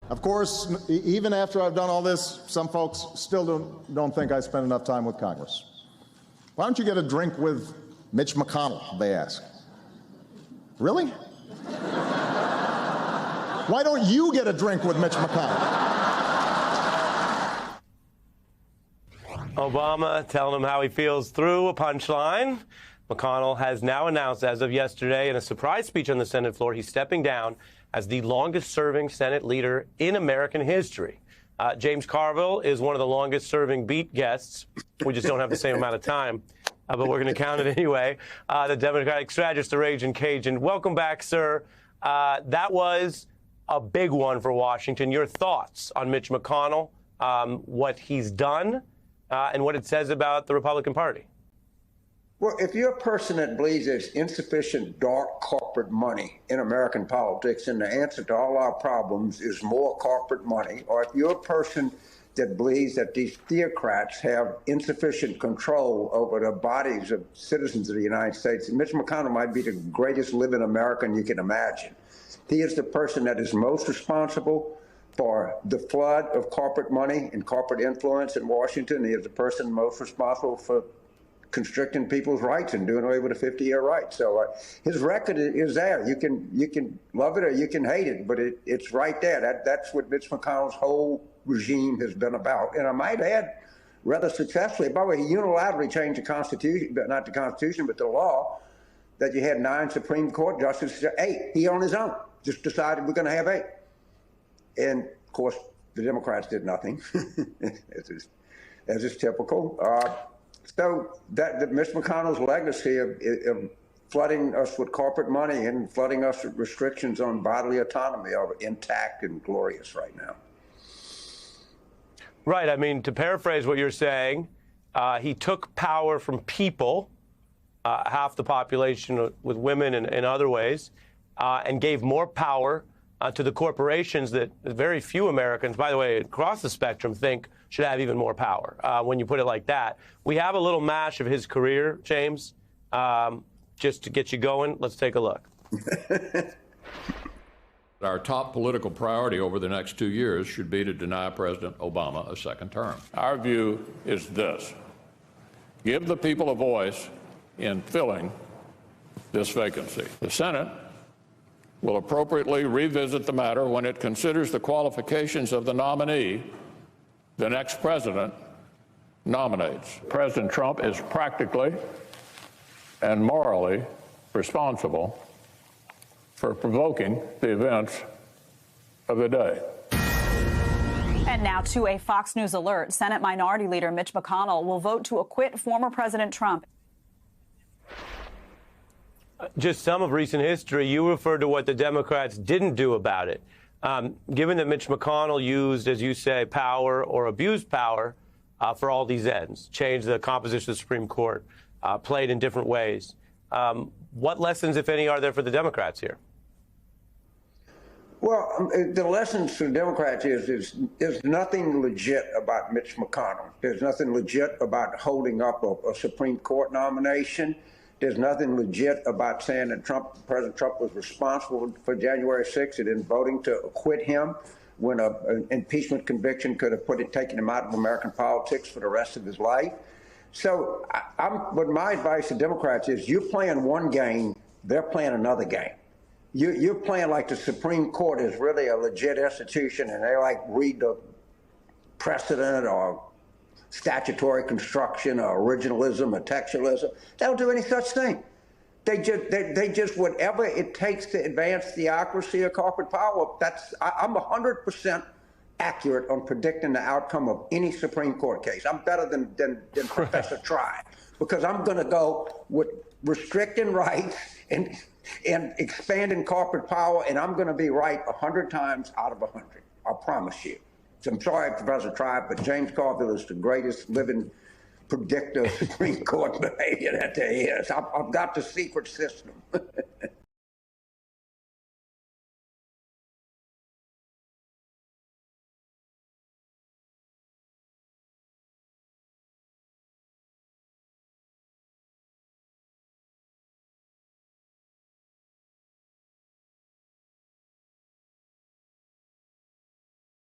Of course, even after I've done all this, some folks still don't think I spend enough time with Congress. Why don't you get a drink with Mitch McConnell, they ask. Really? Why don't you get a drink with Mitch McConnell? Obama telling him how he feels through a punchline. McConnell has now announced as of yesterday in a surprise speech on the Senate floor he's stepping down as the longest-serving Senate leader in American history. James Carville is one of the longest-serving beat guests. We just don't have the same amount of time, but we're going to count it anyway. The Democratic strategist, the Raging Cajun. Welcome back, sir. That was a big one for Washington. Your thoughts on Mitch McConnell, what he's done, and what it says about the Republican Party? Well, if you're a person that believes there's insufficient dark corporate money in American politics and the answer to all our problems is more corporate money, or if you're a person that believes that these theocrats have insufficient control over the bodies of citizens of the United States, Mitch McConnell might be the greatest living American you can imagine. He is the person that is most responsible for the flood of corporate money and corporate influence in Washington. He is the person most responsible for constricting people's rights and doing away with a 50-year right. So his record is there. You can love it or you can hate it, but it's right there. That's what Mitch McConnell's whole regime has been about. And I might add, rather successfully, by the way, he unilaterally changed the Constitution, but not the Constitution, but the law, that you had 9 Supreme Court justices, 8. He on his own just decided we're going to have 8. And of course, the Democrats did nothing, as is typical. So that Mitch McConnell's legacy of flooding us with corporate money and flooding us with restrictions on bodily autonomy are intact and glorious right now. Right. I mean, to paraphrase what you're saying, he took power from people, half the population with women and in other ways, and gave more power to the corporations that very few Americans, by the way, across the spectrum, think should have even more power when you put it like that. We have a little mash of his career, James, just to get you going. Let's take a look. Our top political priority over the next 2 years should be to deny President Obama a second term. Our view is this: give the people a voice in filling this vacancy. The Senate will appropriately revisit the matter when it considers the qualifications of the nominee the next president nominates. President Trump is practically and morally responsible for provoking the events of the day. And now to a Fox News alert. Senate Minority Leader Mitch McConnell will vote to acquit former President Trump. Just some of recent history, you referred to what the Democrats didn't do about it. Given that Mitch McConnell used, as you say, power or abused power for all these ends, changed the composition of the Supreme Court, played in different ways, what lessons, if any, are there for the Democrats here? Well, the lessons for the Democrats is there's nothing legit about Mitch McConnell. There's nothing legit about holding up a Supreme Court nomination. There's nothing legit about saying that President Trump was responsible for January 6th and in voting to acquit him when an impeachment conviction could have taken him out of American politics for the rest of his life. So but my advice to Democrats is you're playing one game, they're playing another game. You're playing like the Supreme Court is really a legit institution and they like read the precedent or statutory construction or originalism or textualism. They don't do any such thing. They just whatever it takes to advance theocracy or corporate power. I'm 100% accurate on predicting the outcome of any Supreme Court case. I'm better than Professor Try because I'm going to go with restricting rights and expanding corporate power, and I'm going to be right 100 times out of 100. I promise you. So I'm sorry, Professor Tribe, but James Carville is the greatest living predictor of Supreme Court behavior that there is. I've got the secret system.